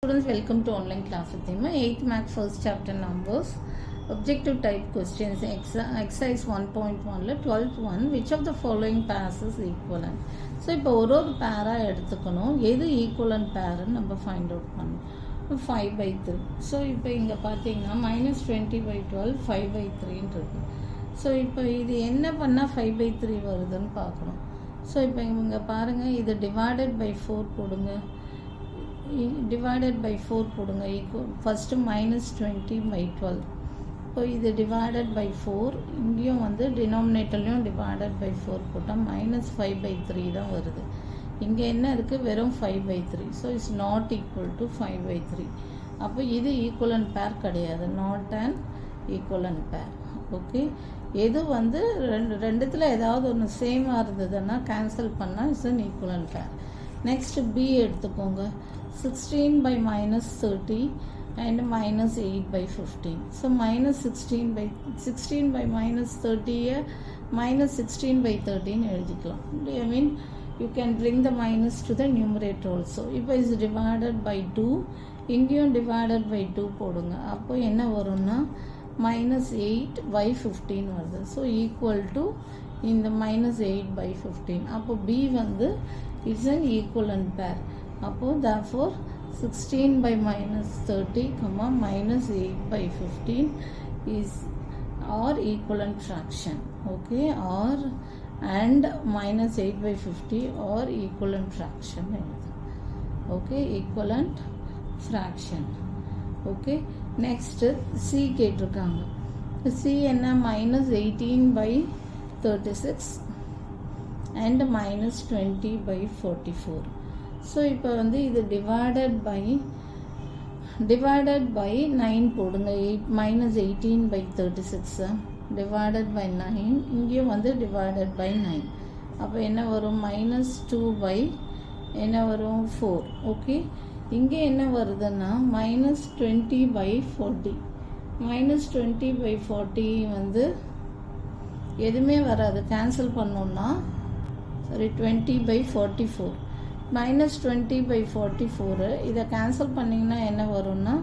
Students, welcome to online class with him. 8th Math first chapter numbers. Objective type questions. Exercise 1.1 12th one. Which of the following pairs is equivalent? So, இப்போ ஒரு பேரா எடுத்துக்கணும். எது equivalent பேர்னு நம்ம find out பண்ணணும். 5/3. So இப்போ இங்கே பார்த்தீங்கன்னா -20/12 5/3ன்னு இருக்கு. ஸோ இப்போ இது என்ன பண்ணால் 5/3 வருதுன்னு பார்க்கணும். ஸோ இப்போ இங்கே பாருங்கள், இது டிவைடட் பை 4 போடுங்க. டிவைடட் பை 4 போடுங்க. ஃபஸ்ட்டு -20/12. இப்போ இது டிவைடட் பை 4, இங்கேயும் வந்து டினாமினேட்டர்லையும் டிவைடட் பை 4 போட்டால் -5/3 தான் வருது. இங்கே என்ன இருக்குது? வெறும் 5/3. So it's not equal to 5/3. அப்போ இது ஈக்குவலன்ட் பேர் கிடையாது, நாட் அண்ட் ஈக்குவலன்ட் பேர். ஓகே, எது வந்து ரெண்டுத்தில் ஏதாவது ஒன்று சேமாக இருந்ததுன்னா கேன்சல் பண்ணால் இட்ஸ் அன் ஈக்குவலன்ட் பேர். நெக்ஸ்ட் பி எடுத்துக்கோங்க. 16 by -30 and -8/15. So -16 by -30 -16/13 எழுதிக்கலாம். I mean you can bring the minus to the numerator also. இப்போ is divided by 2, இங்கேயும் divided by 2 போடுங்க. அப்போ என்ன வரும்னா -8/15 வருது. ஸோ ஈக்குவல் டு இந்த -8/15. அப்போ B வந்து இட்ஸ் an equivalent pair. அப்போ therefore 16 by -30, -8/15 is or equivalent fraction. Okay, or and -8/50 or equivalent fraction. Okay, equivalent fraction. Okay, next C கேட்டிருக்காங்க. C என்ன? -18/36 and -20/44. ஸோ இப்போ வந்து இது டிவைடட் பை 9 போடுங்க. -18/36 டிவைடட் பை 9, இங்கேயும் வந்து டிவைடட் பை 9. அப்போ என்ன வரும்? -2 என்ன வரும்? 4. ஓகே, இங்கே என்ன வருதுன்னா -20/40. -20/40 வந்து எதுவுமே வராது, கேன்சல் பண்ணோன்னா 20/44. -20/44 இதை கேன்சல் பண்ணிங்கன்னா என்ன வரும்னா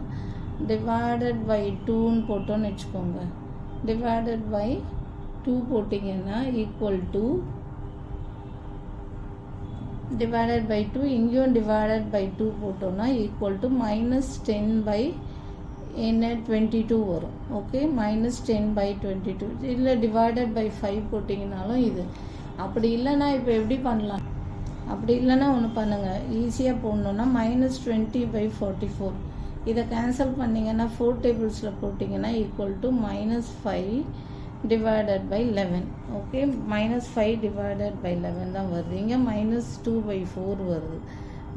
டிவைடட் பை 2ன்னு போட்டோன்னு வச்சுக்கோங்க. டிவைடட் பை 2 போட்டிங்கன்னா ஈக்குவல் டு டிவைடட் பை 2, இங்கேயும் டிவைடட் பை 2 போட்டோன்னா ஈக்குவல் டு -10/22 வரும். ஓகே, -10/22. இல்லை டிவைடட் பை 5 போட்டிங்கனாலும் இது. அப்படி இல்லைன்னா இப்போ எப்படி பண்ணலாம்? அப்படி இல்லைன்னா ஒன்று பண்ணுங்கள், ஈஸியாக போடணுன்னா -20/44 இதை கேன்சல் பண்ணிங்கன்னா 4 டேபிள்ஸில் போட்டிங்கன்னா equal to -5 divided by 11. Okay, -5 divided by 11 தான் வருது. இங்கே -2/4 வருது.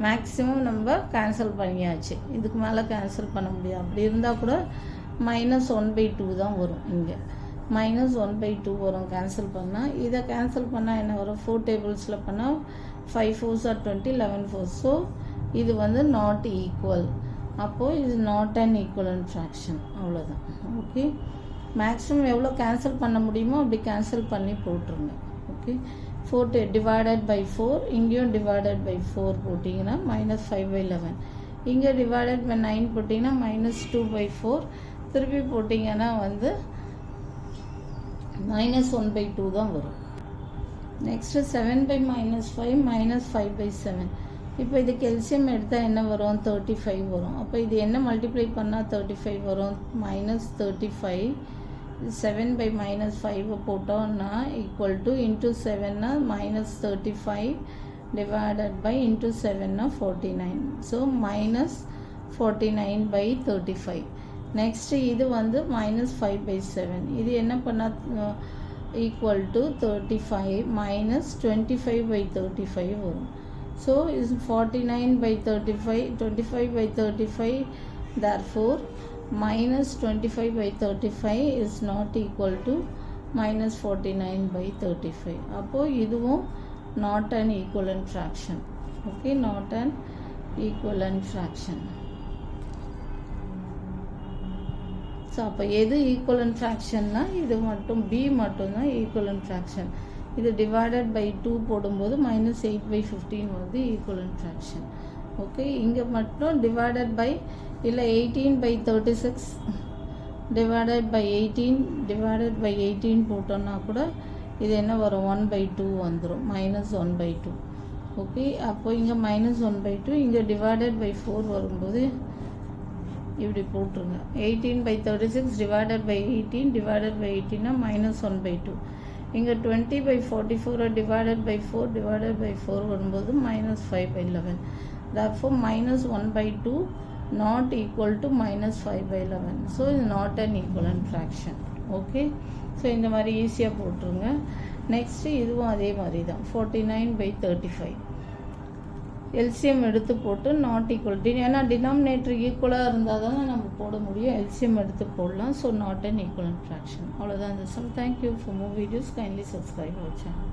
மேக்ஸிமம் நம்ம கேன்சல் பண்ணியாச்சு, இதுக்கு மேலே கேன்சல் பண்ண முடியாது. அப்படி இருந்தால் கூட -1/2 தான் வரும். இங்கே -1/2 வரும் கேன்சல் பண்ணால். இதை கேன்சல் பண்ணால் என்ன வரும்? 4 டேபிள்ஸில் பண்ணால் 5 4s are 20, 11 4s. ஸோ இது வந்து நாட் ஈக்குவல். அப்போது இது நாட் அண்ட் ஈக்குவலன்ட் ஃப்ராக்ஷன். அவ்வளோதான். ஓகே, மேக்ஸிமம் எவ்வளோ கேன்சல் பண்ண முடியுமோ அப்படி கேன்சல் பண்ணி போட்டுருங்க. ஓகே, 4 டிவைடட் பை 4, இங்கேயும் டிவைடட் பை 4 போட்டிங்கன்னா -5/11. இங்கே டிவைடட் பை 9 போட்டிங்கன்னா -2/4. திருப்பி போட்டிங்கன்னா வந்து -1/2 தான் வரும். Next 7 by -5 -5/7. இப்போ இதுக்கு எல்சியம் எடுத்தால் என்ன வரும்? 35 வரும். அப்போ இது என்ன மல்டிப்ளை பண்ணால் 35 வரும்? -35. 7 by -5 போட்டோம்னா ஈக்குவல் டு இன்ட்டு 7னா -35 டிவைடட் பை இன்ட்டு 7னா 49. ஸோ -49/35. நெக்ஸ்ட்டு இது வந்து -5/7. இது என்ன பண்ணால் equal to 35 -25/35 வரும். So is 49/35, 25/35. therefore -25/35 is not equal to -49/35. அப்போது இதுவும் not an equivalent fraction. okay, not an equivalent fraction. So அப்போ எது ஈக்குவலன்ட் ஃப்ராக்ஷன்னா இது மட்டும், பி மட்டும்தான் ஈக்குவலன்ட் ஃப்ராக்ஷன். இது டிவைடட் பை 2 போடும்போது -8/15 வருது ஈக்குவலன்ட் ஃப்ராக்ஷன். ஓகே, இங்கே மட்டும் டிவைடட் பை இல்லை 18/36 டிவைடட் பை 18 போட்டோன்னா கூட இது என்ன வரும், 1/2 வந்துடும், -1/2. ஓகே, அப்போ இங்கே -1/2, இங்கே டிவைடட் பை 4 வரும்போது இப்படி போட்டுருங்க. 18/36 டிவைடட் பை 18 டிவைடட் பை 18னா -1/2. இங்கே 20/44 டிவைடட் பை 4 டிவைடட் பை 4 வரும்போது -5/11. therefore -1/2 not equal to -5/11. So இது not an equivalent fraction. Okay, so இந்த மாதிரி ஈஸியாக போட்டுருங்க. நெக்ஸ்ட்டு இதுவும் அதே மாதிரி தான், 49/35 எல்சிஎம் எடுத்து போட்டு நாட் ஈக்குவல், ஏன்னா டினாமினேட்டர் ஈக்குவலாக இருந்தால் தானே நம்ம போட முடியும். எல்சிஎம் எடுத்து போடலாம். So not an equivalent fraction. அவ்வளோதான் இந்த sum. Thank you for more videos. Kindly subscribe our channel.